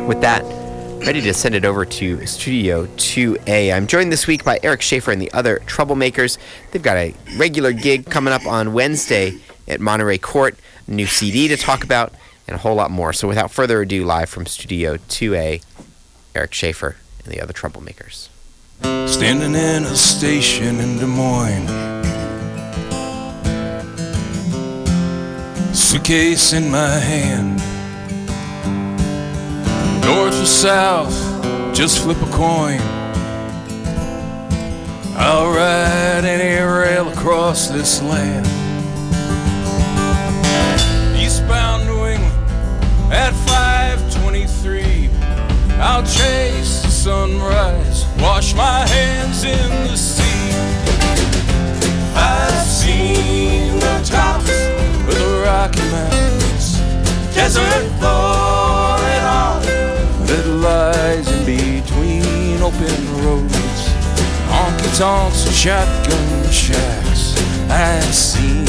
With that, ready to send it over to Studio 2A. I'm joined this week by Eric Schaffer and the other Troublemakers. They've got a regular gig coming up on Wednesday at Monterey Court, a new CD to talk about, and a whole lot more. So without further ado, live from Studio 2A, Eric Schaffer and the other Troublemakers. Standing in a station in Des Moines, suitcase in my hand, north or south, just flip a coin. I'll ride any rail across this land. Eastbound New England at 5:23, I'll chase the sunrise, wash my hands in the sea. I've seen the tops of the Rocky Mountains, desert floor and all that lies in between open roads, honky-tonks and shotgun shacks. I've seen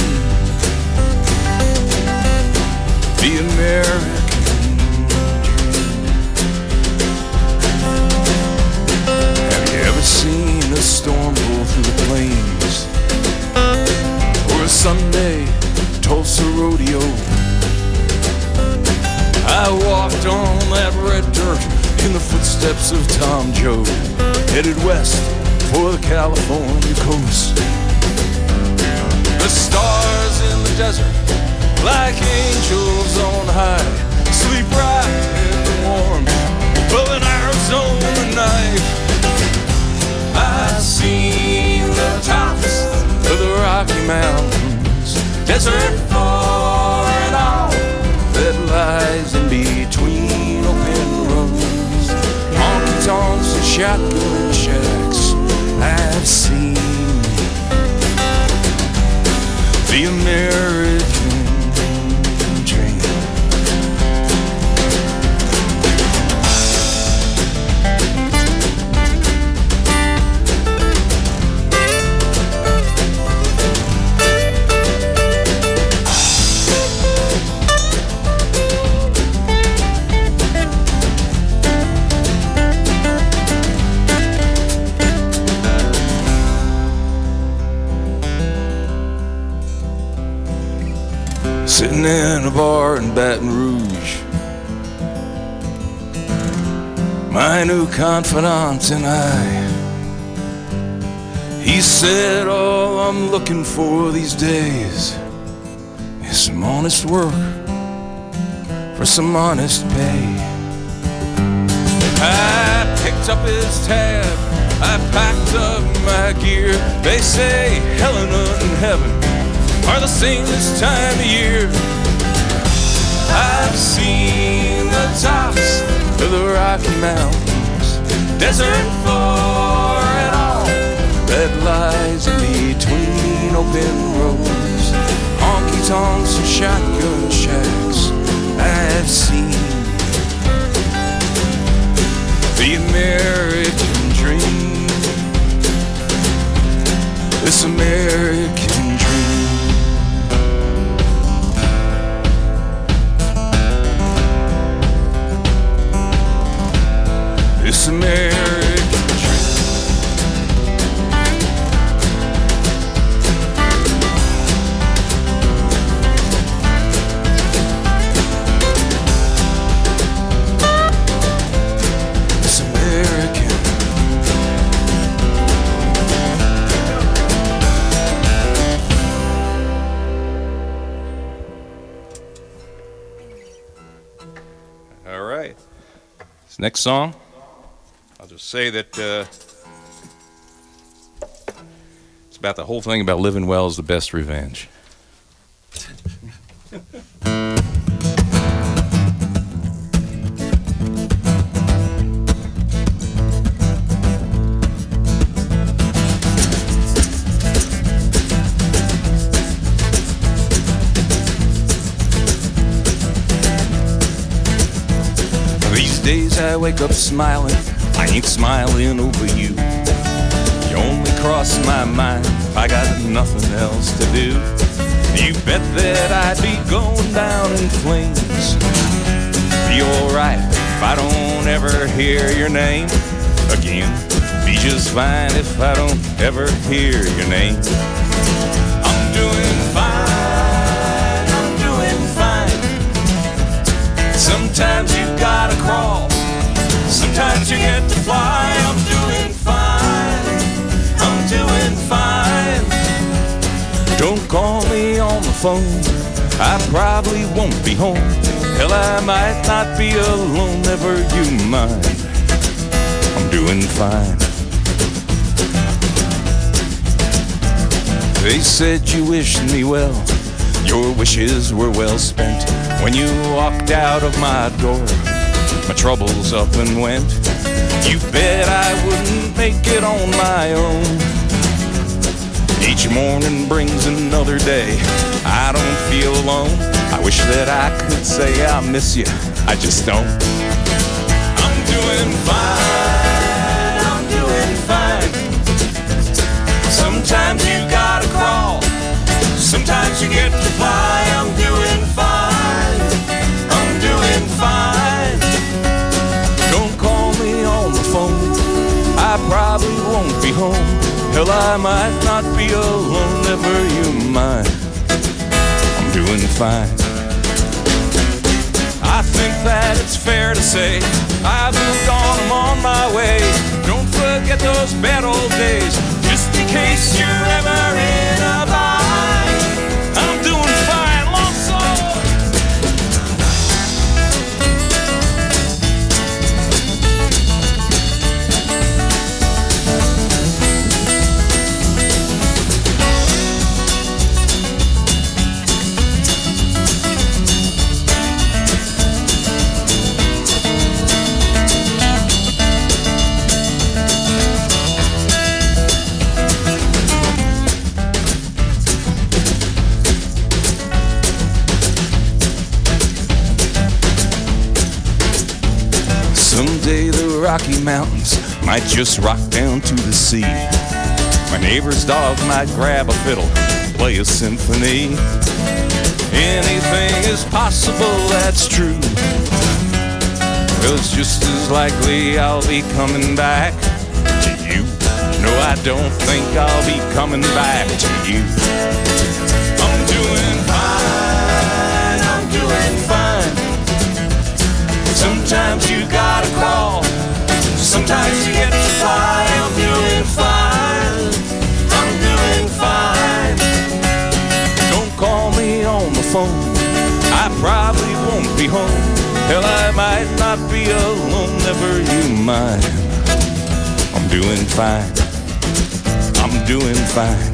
the American dream. Have you ever seen a storm roll through the plains, or a Sunday Tulsa rodeo? I walked on that red dirt in the footsteps of Tom Joad, headed west for the California coast. The stars in the desert, like angels on high, sleep wrapped in the warmth of an Arizona night. I've seen the tops of the Rocky Mountains, desert floor and all that lies in between open roads, honky-tonks and shotgun shacks. I've seen the American dream. Sitting in a bar in Baton Rouge, my new confidant and I. He said, all I'm looking for these days is some honest work for some honest pay. I picked up his tab, I packed up my gear. They say Helena and heaven are the same this time of year. I've seen the tops of the Rocky Mountains, desert floor and all that lies in between open roads, honky-tonks and shotgun shacks. I've seen the American dream, this American dream. This American dream. This American. All right. This next song, I'll just say that it's about the whole thing about living well is the best revenge. These days I wake up smiling, I ain't smiling over you. You only cross my mind if I got nothing else to do. You bet that I'd be going down in flames. Be alright if I don't ever hear your name again. Be just fine if I don't ever hear your name. I'm doing fine, I'm doing fine. Sometimes you gotta crawl, sometimes you get to fly. I'm doing fine, I'm doing fine. Don't call me on the phone, I probably won't be home. Hell, I might not be alone, never you mind. I'm doing fine. They said you wished me well, your wishes were well spent. When you walked out of my door, my troubles up and went. You bet I wouldn't make it on my own. Each morning brings another day, I don't feel alone. I wish that I could say I miss you, I just don't. I'm doing fine, I'm doing fine. Sometimes you gotta crawl, sometimes you get to fly. I'm doing fine, I'm doing fine. Don't call me on the phone, I probably won't be home. Hell, I might not be alone, never you mind. I'm doing fine. I think that it's fair to say I've moved on, I'm on my way. Don't forget those bad old days, just in case you're ever in a bind. I'm doing fine, long song. Someday the Rocky Mountains might just rock down to the sea. My neighbor's dog might grab a fiddle, play a symphony. Anything is possible, that's true. Well, it's just as likely I'll be coming back to you. No, I don't think I'll be coming back to you. I'm doing fine, I'm doing fine. Sometimes you gotta crawl, sometimes you get to fly. I'm doing fine, I'm doing fine. Don't call me on the phone, I probably won't be home. Hell, I might not be alone, never you mind. I'm doing fine, I'm doing fine,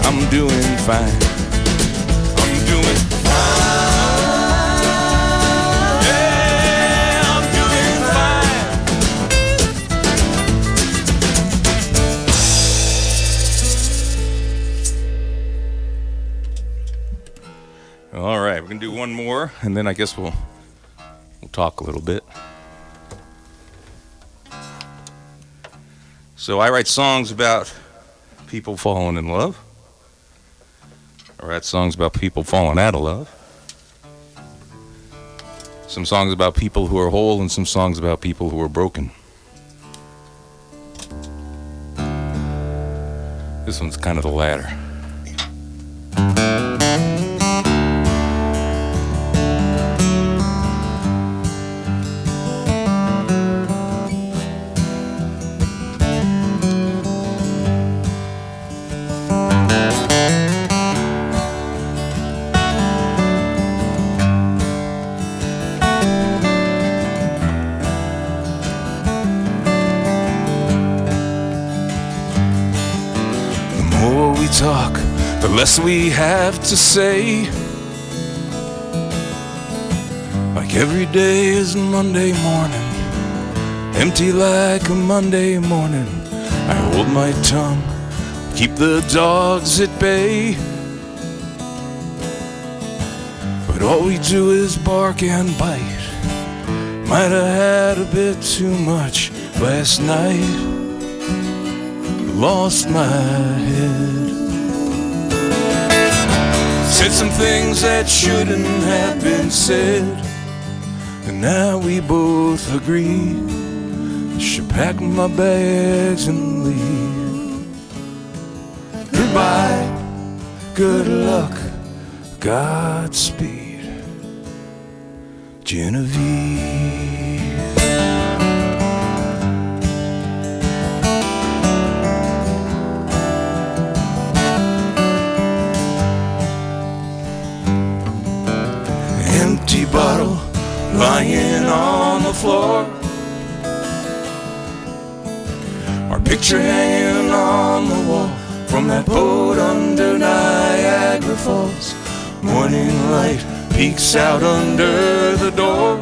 I'm doing fine, I'm doing fine. All right, we're gonna do one more, and then I guess we'll talk a little bit. So I write songs about people falling in love. I write songs about people falling out of love. Some songs about people who are whole, and some songs about people who are broken. This one's kind of the latter. Talk, the less we have to say. Like every day is Monday morning, empty like a Monday morning. I hold my tongue, keep the dogs at bay. But all we do is bark and bite. Might have had a bit too much last night, lost my head. Said some things that shouldn't have been said, and now we both agree I should pack my bags and leave. Goodbye, good luck, Godspeed, Genevieve. Empty bottle lying on the floor, our picture hanging on the wall from that boat under Niagara Falls. Morning light peeks out under the door.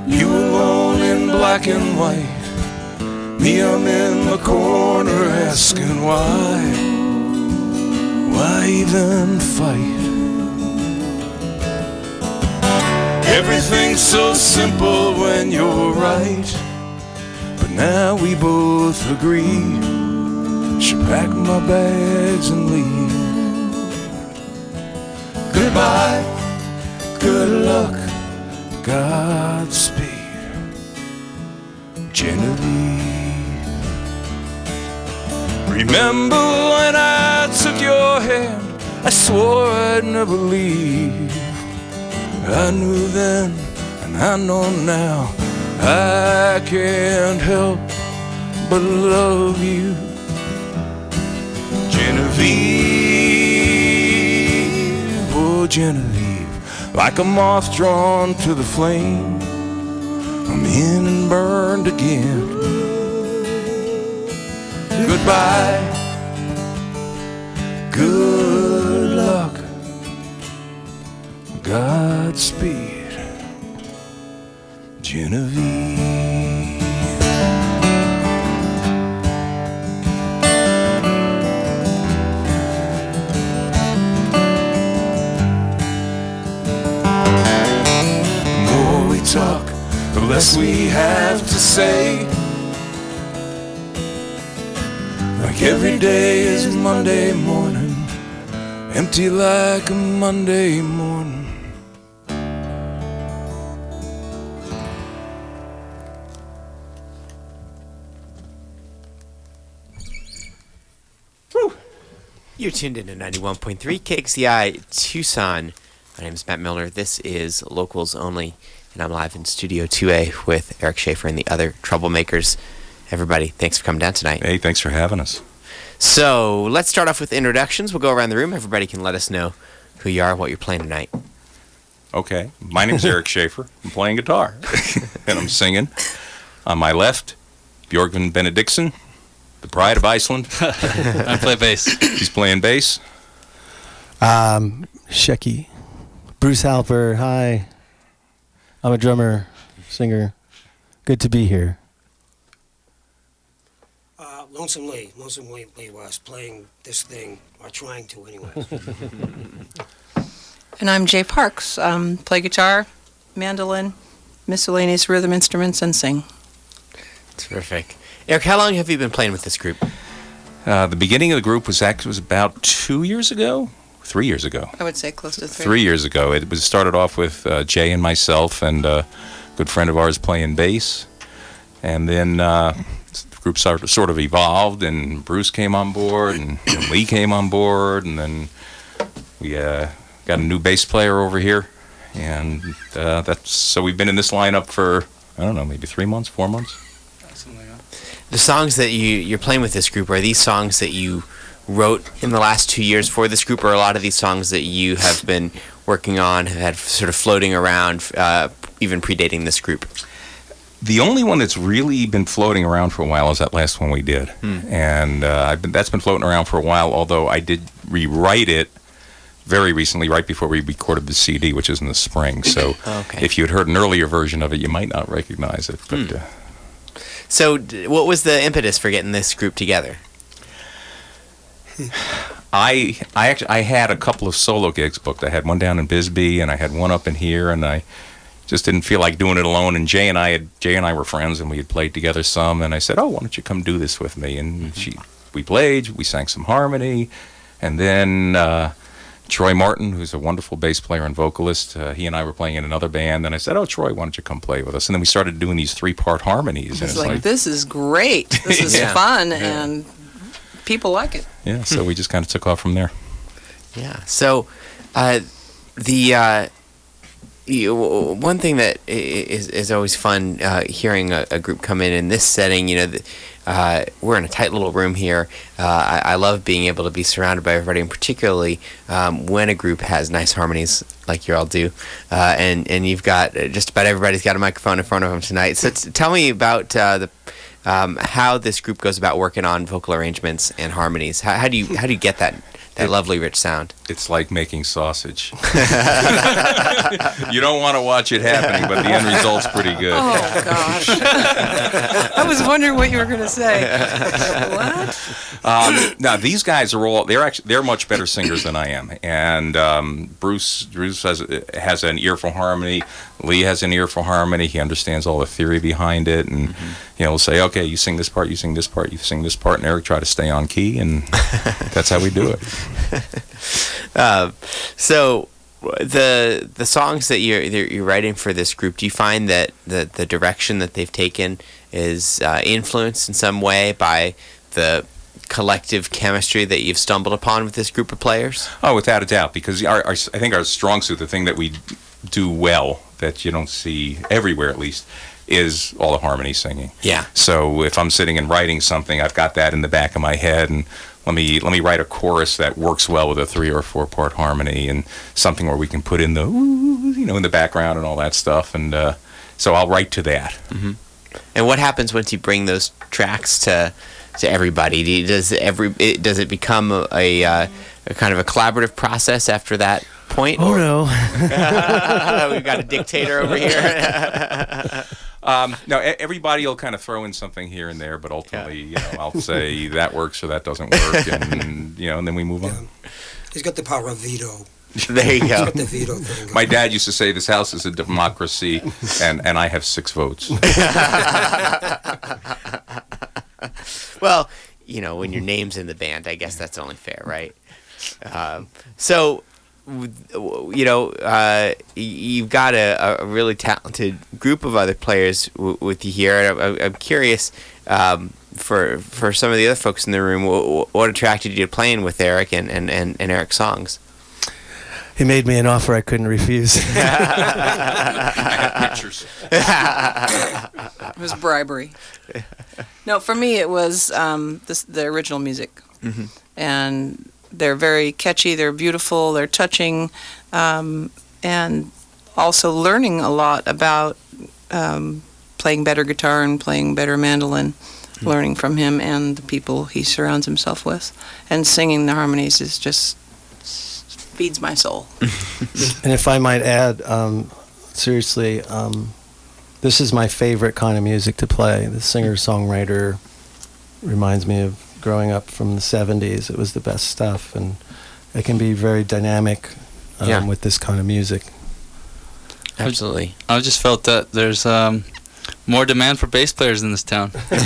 You alone in black and white, me I'm in the corner asking why even fight? Everything's so simple when you're right, but now we both agree should pack my bags and leave. Goodbye, good luck, Godspeed, Genevieve. Remember when I took your hand, I swore I'd never leave. I knew then, and I know now, I can't help but love you, Genevieve, oh Genevieve. Like a moth drawn to the flame, I'm in and burned again. Goodbye, good luck, Godspeed, Genevieve. The more we talk, the less we have to say. Like every day is Monday morning, empty like a Monday morning. You're tuned in to 91.3 KXCI Tucson. My name is Matt Milner. This is Locals Only, and I'm live in Studio 2A with Eric Schaffer and the other Troublemakers. Everybody, thanks for coming down tonight. Hey, thanks for having us. So let's start off with introductions. We'll go around the room. Everybody can let us know who you are, what you're playing tonight. Okay, my name's Eric Schaffer. I'm playing guitar, and I'm singing. On my left, Björgvin Benediktsson, the pride of Iceland. I play bass. He's playing bass. Shecky. Bruce Halper, hi. I'm a drummer, singer. Good to be here. Lonesome Lee West, playing this thing, or trying to anyway. And I'm Jay Parks. Play guitar, mandolin, miscellaneous rhythm instruments, and sing. Terrific. Eric, how long have you been playing with this group? The beginning of the group was about 2 years ago, 3 years ago. I would say close to 3. 3 years ago. It was started off with Jay and myself and a good friend of ours playing bass. And then the group sort of evolved, and Bruce came on board, and Lee came on board, and then we got a new bass player over here. And so we've been in this lineup for, I don't know, maybe 3 months, 4 months. The songs that you're playing with this group, are these songs that you wrote in the last 2 years for this group, or a lot of these songs that you have been working on, have had sort of floating around, even predating this group? The only one that's really been floating around for a while is that last one we did. And that's been floating around for a while, although I did rewrite it very recently, right before we recorded the CD, which is in the spring. So if you had heard an earlier version of it, you might not recognize it. But So what was the impetus for getting this group together? I had a couple of solo gigs booked. I had one down in Bisbee, and I had one up in here, and I just didn't feel like doing it alone. And Jay and I were friends, and we had played together some. And I said, "Oh, why don't you come do this with me?" And we played, we sang some harmony, and then Troy Martin, who's a wonderful bass player and vocalist. He and I were playing in another band, and I said, "Oh, Troy, why don't you come play with us?" And then we started doing these 3-part harmonies. And It's like, this is great. This is fun, and people like it. yeah. So we just kind of took off from there. Yeah. So, one thing that is always fun hearing a group come in this setting. We're in a tight little room here. I love being able to be surrounded by everybody, and particularly when a group has nice harmonies like you all do. And you've got just about everybody's got a microphone in front of them tonight. So tell me about how this group goes about working on vocal arrangements and harmonies. How do you get that lovely rich sound? It's like making sausage. You don't want to watch it happening, but the end result's pretty good. Oh, gosh. I was wondering what you were going to say. What? Now these guys are they're much better singers than I am, and Bruce has an ear for harmony. Lee has an ear for harmony. He understands all the theory behind it, and we'll say, okay, you sing this part, you sing this part, you sing this part, and Eric try to stay on key, and that's how we do it. So the songs that you're writing for this group, do you find that the direction that they've taken is influenced in some way by the collective chemistry that you've stumbled upon with this group of players? Oh, without a doubt, because I think our strong suit, the thing that we do well that you don't see everywhere at least, is all the harmony singing. Yeah. So if I'm sitting and writing something, I've got that in the back of my head, and let me write a chorus that works well with a 3 or 4 part harmony, and something where we can put in the in the background and all that stuff, and so I'll write to that. Mm-hmm. And what happens once you bring those tracks to everybody? Does it become a kind of a collaborative process after that point? Oh, no. We've got a dictator over here. No, everybody will kind of throw in something here and there, but ultimately, I'll say that works or that doesn't work, and and then we move on. He's got the power of veto. There you go. He's got the veto thing. My dad used to say this house is a democracy, and I have 6 votes. Well, when your name's in the band, I guess that's only fair, right? So, you've got a really talented group of other players with you here. I'm curious, for some of the other folks in the room, what attracted you to playing with Eric and Eric's songs? He made me an offer I couldn't refuse. I have pictures. It was bribery. No, for me it was the original music. Mm-hmm. And they're very catchy, they're beautiful, they're touching, and also learning a lot about playing better guitar and playing better mandolin, learning from him and the people he surrounds himself with. And singing the harmonies is just feeds my soul. And if I might add, seriously, this is my favorite kind of music to play. The singer-songwriter reminds me of growing up from the 70s. It was the best stuff, and it can be very dynamic with this kind of music. Absolutely. I just felt that there's more demand for bass players in this town. And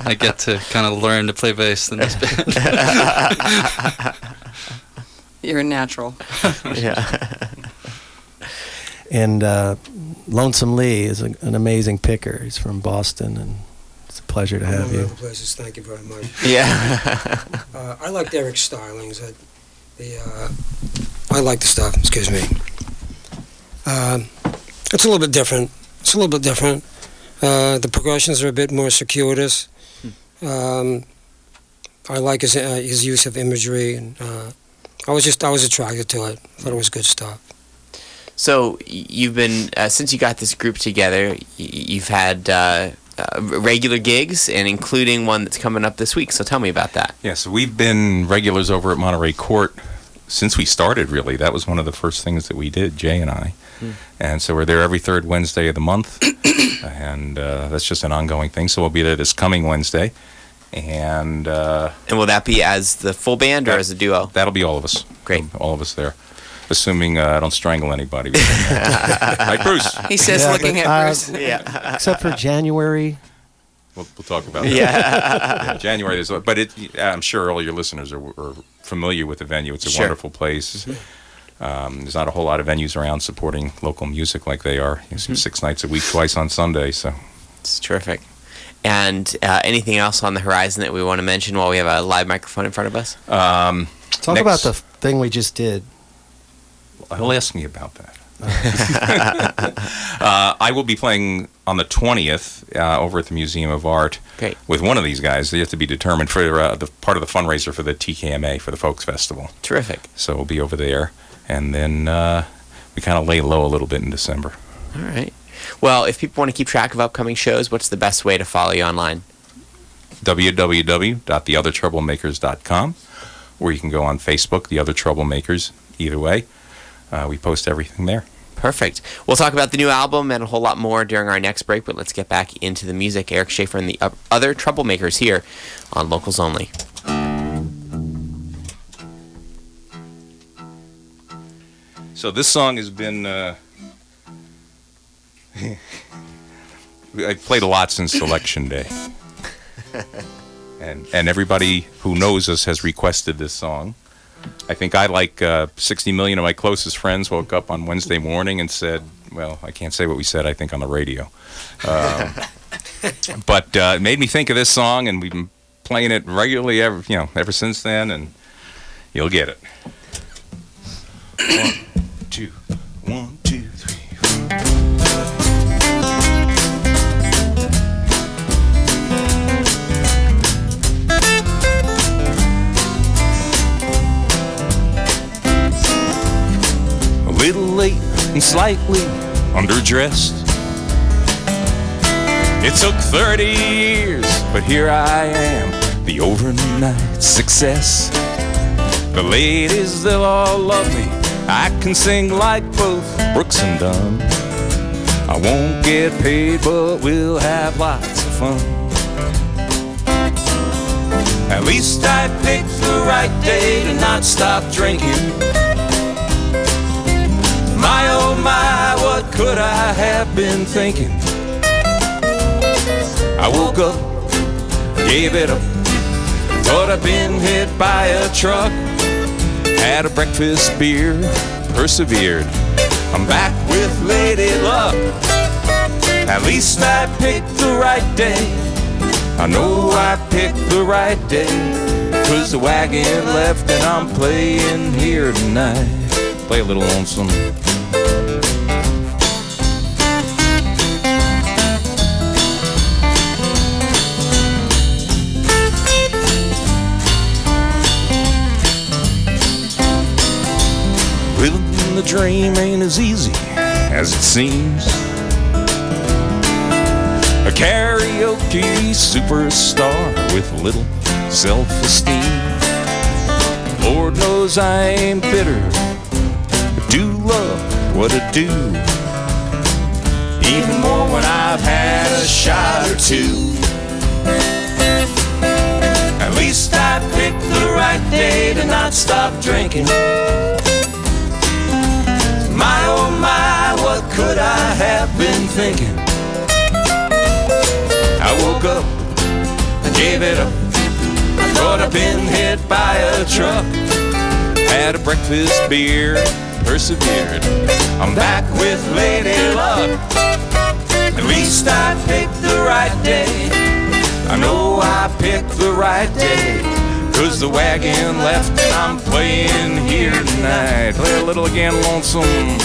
I get to kind of learn to play bass in this band. You're a natural. Yeah. And Lonesome Lee is an amazing picker. He's from Boston, and it's a pleasure to have you. Other places, thank you very much. Yeah. I liked Eric's stylings. I like the stuff. Excuse me. It's a little bit different. The progressions are a bit more circuitous. I like his use of imagery, and I was attracted to it. Thought it was good stuff. So you've been since you got this group together, you've had regular gigs, and including one that's coming up this week. So tell me about that. Yeah, so we've been regulars over at Monterey Court since we started, really. That was one of the first things that we did, Jay and I. And so we're there every 3rd Wednesday of the month, and that's just an ongoing thing. So we'll be there this coming Wednesday. And will that be as the full band or as a duo? That'll be all of us. Great. All of us there. Assuming I don't strangle anybody. Right, Bruce? He says, looking at Bruce. Yeah. Except for January We'll talk about that. Yeah. January. But I'm sure all your listeners are familiar with the venue. It's a Sure. wonderful place. There's not a whole lot of venues around supporting local music like they are. It's 6 nights a week, twice on Sunday. So It's terrific. And anything else on the horizon that we want to mention while we have a live microphone in front of us? Talk about the thing we just did. He'll ask me about that. I will be playing on the 20th over at the Museum of Art. Great. With one of these guys. They have to be determined for the part of the fundraiser for the TKMA, for the Folks Festival. Terrific. So we'll be over there. And then we kind of lay low a little bit in December. All right. Well, if people want to keep track of upcoming shows, what's the best way to follow you online? www.theothertroublemakers.com, or you can go on Facebook, The Other Troublemakers. Either way, we post everything there. Perfect. We'll talk about the new album and a whole lot more during our next break, but let's get back into the music. Eric Schaffer and the Other Troublemakers here on Locals Only. So this song has been... I played a lot since Election Day. And everybody who knows us has requested this song. I think 60 million of my closest friends woke up on Wednesday morning and said, well, I can't say what we said, I think, on the radio. But it made me think of this song, and we've been playing it regularly ever since then, and you'll get it. 1, 2, 1, 2, 3, 4. A little late and slightly underdressed. It took 30 years, but here I am, the overnight success. The ladies, they'll all love me. I can sing like both Brooks and Dunn. I won't get paid, but we'll have lots of fun. At least I picked the right day to not stop drinking. My oh my, what could I have been thinking? I woke up, gave it up, thought I'd been hit by a truck. Had a breakfast beer, persevered, I'm back with Lady Luck. At least I picked the right day. I know I picked the right day, 'cause the wagon left and I'm playing here tonight. Play a little lonesome. Living the dream ain't as easy as it seems. A karaoke superstar with little self-esteem. Lord knows I ain't bitter, but do love what I do. Even more when I've had a shot or two. At least I picked the right day to not stop drinking. My oh my, what could I have been thinking? I woke up, I gave it up, I thought I'd been hit by a truck. Had a breakfast beer, persevered, I'm back with Lady Luck. At least I picked the right day. I know I picked the right day, 'cause the wagon left and I'm playing here tonight. Play a little again, lonesome.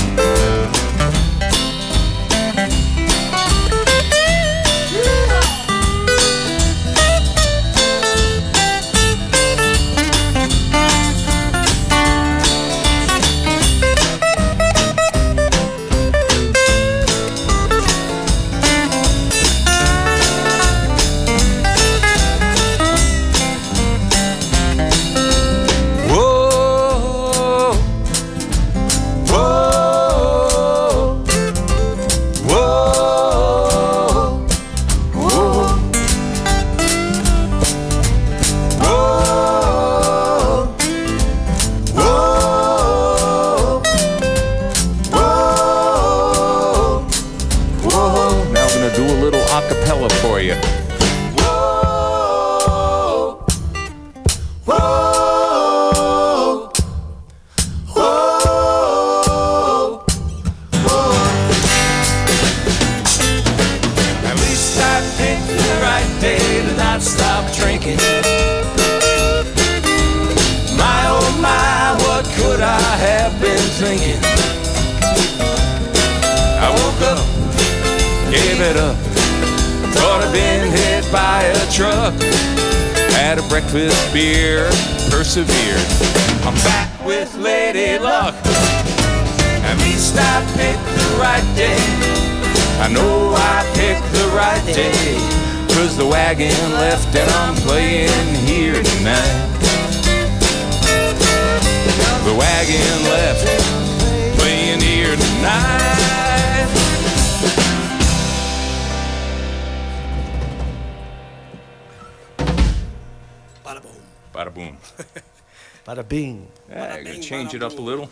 gave it up. Thought I'd been hit by a truck. Had a breakfast beer, persevered. I'm back with Lady Luck. At least I picked the right day. I know I picked the right day. 'Cause the wagon left and I'm playing here tonight. The wagon left, playing here tonight. Bada boom. Bada boom. Bada bing. Yeah, I'm gonna change it up a little.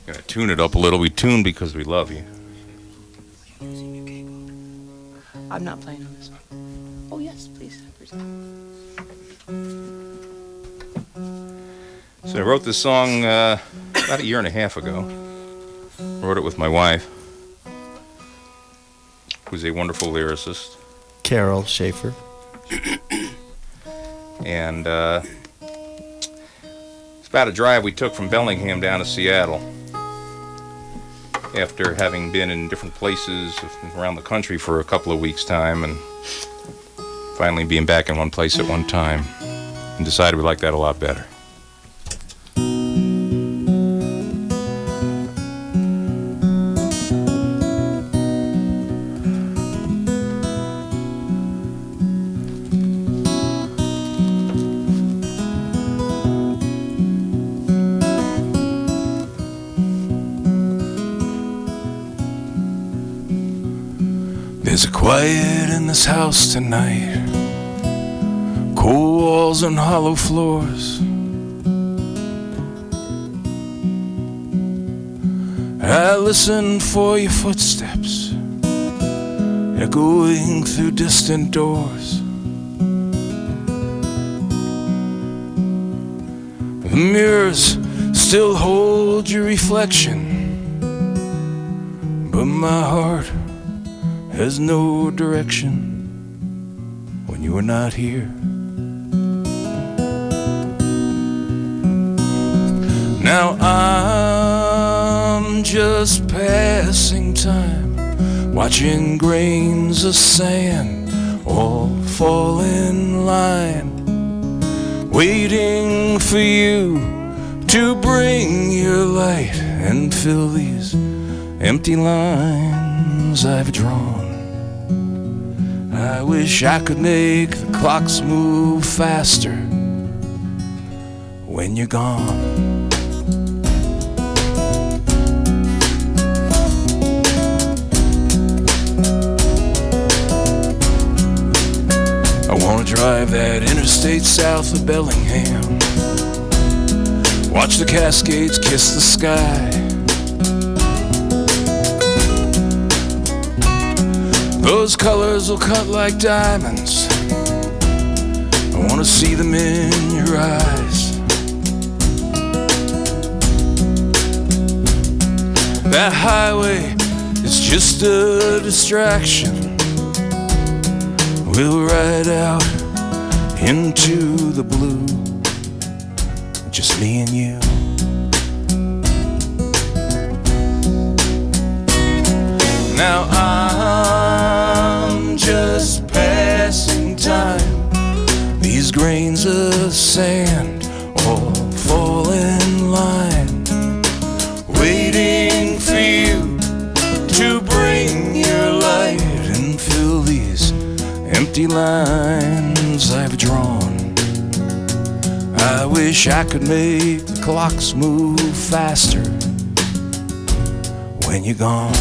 Gonna tune it up a little. We tune because we love you. I'm not playing on this one. Oh, yes, please. So I wrote this song about a year and a half ago. Wrote it with my wife, who's a wonderful lyricist. Carol Schaffer. And it's about a drive we took from Bellingham down to Seattle. After having been in different places around the country for a couple of weeks' time, and finally being back in one place at one time, and decided we liked that a lot better. There's a quiet in this house tonight, cold walls and hollow floors. I listen for your footsteps echoing through distant doors. The mirrors still hold your reflection, but my heart has no direction when you are not here. Now I'm just passing time, watching grains of sand all fall in line, waiting for you to bring your light and fill these empty lines I've drawn. I wish I could make the clocks move faster when you're gone. I wanna drive that interstate south of Bellingham, watch the Cascades kiss the sky. Those colors will cut like diamonds. I want to see them in your eyes. That highway is just a distraction. We'll ride out into the blue, just me and you. Now I'm just passing time. These grains of sand all fall in line, waiting for you to bring your light and fill these empty lines I've drawn. I wish I could make the clocks move faster when you're gone.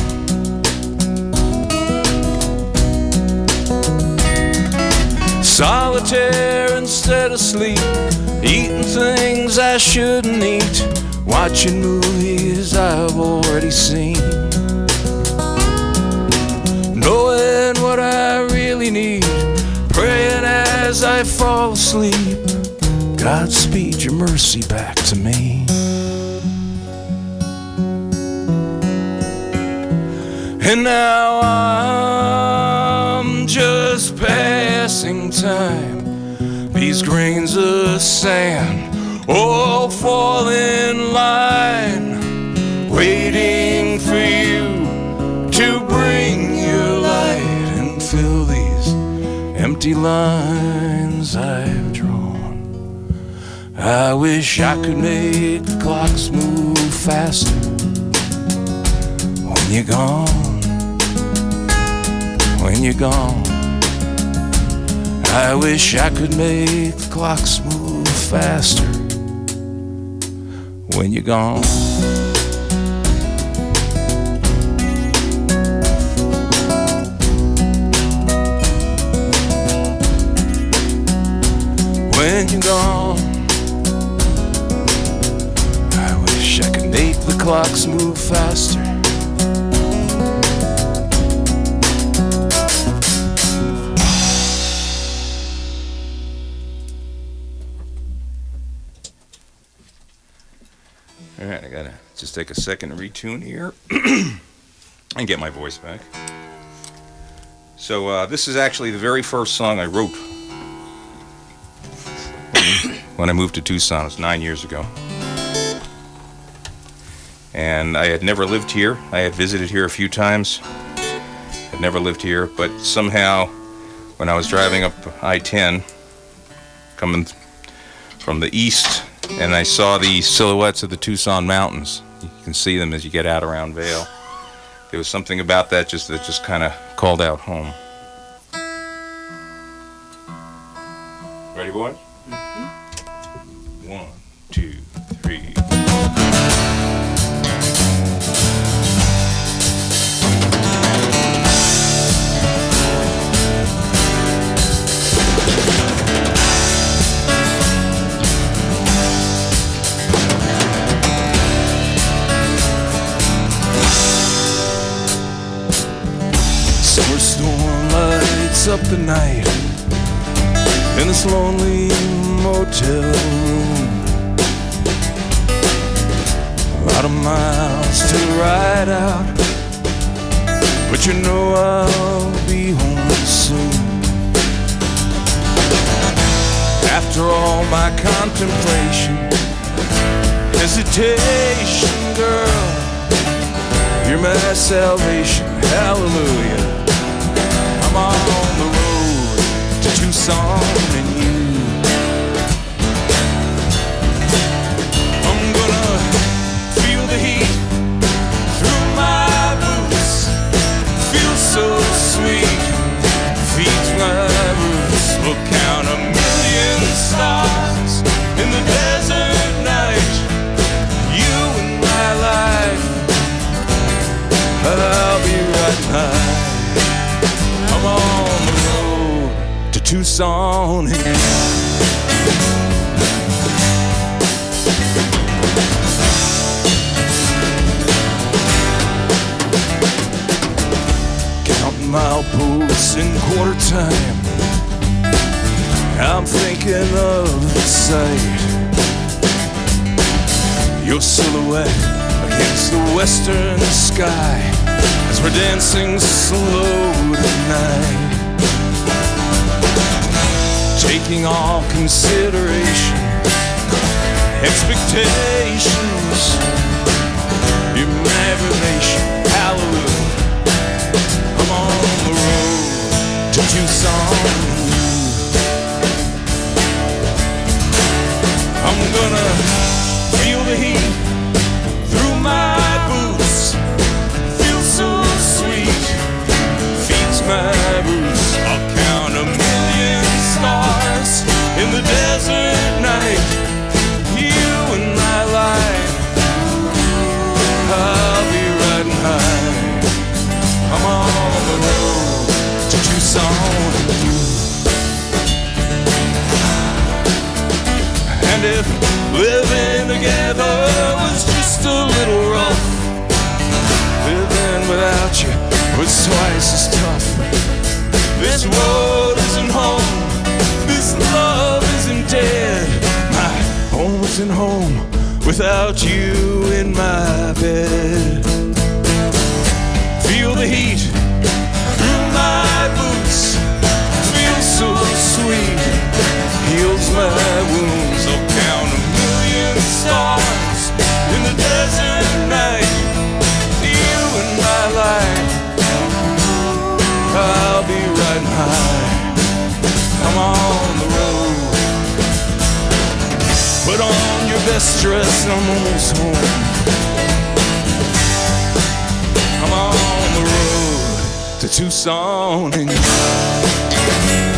Solitaire instead of sleep, eating things I shouldn't eat, watching movies I've already seen, knowing what I really need, praying as I fall asleep, Godspeed your mercy back to me. And now I'm just passing time. These grains of sand all fall in line, empty lines I've drawn. I wish I could make the clocks move faster when you're gone, when you're gone. I wish I could make the clocks move faster when you're gone. When you're gone, I wish I could make the clocks move faster. All right, I gotta just take a second to retune here and get my voice back. So this is actually the very first song I wrote when I moved to Tucson. It was 9 years ago. And I had never lived here. I had visited here a few times. Had never lived here, but somehow when I was driving up I-10, coming from the east, and I saw the silhouettes of the Tucson mountains. You can see them as you get out around Vail. There was something about that just kind of called out home. Ready, boys? Mm-hmm. 1, 2, 3. Summer storm lights up the night in this lonely motel room. A lot of miles to ride out, but you know I'll be home soon. After all my contemplation, hesitation, girl, you're my salvation, hallelujah. I'm on the road to Tucson and you. I'm gonna feel the heat through my boots. Feels so sweet, feeds my roots. We'll count 1,000,000 stars in the desert night. You and my life, I'll be riding high. I'm on the road to Tucson and counting mileposts in quarter time. I'm thinking of the sight, your silhouette against the western sky as we're dancing slow tonight. Taking all consideration, expectations, imagination, hallelujah. I'm on the road to Tucson. I'm gonna feel the heat through my boots. Feels so sweet, feeds my roots. I'll count 1,000,000 stars in the desert night. You and my life, I'll be riding high. I'm on the road to Tucson and you. And if living together was just a little rough, living without you was twice as tough. This road isn't home, this love isn't dead. My home isn't home without you in my bed. Feel the heat through my boots, feels so sweet, heals my wounds. I'll count 1,000,000 stars in the desert night. You and my life, I'll be riding high. less stress, I'm almost home. I'm on the road to Tucson and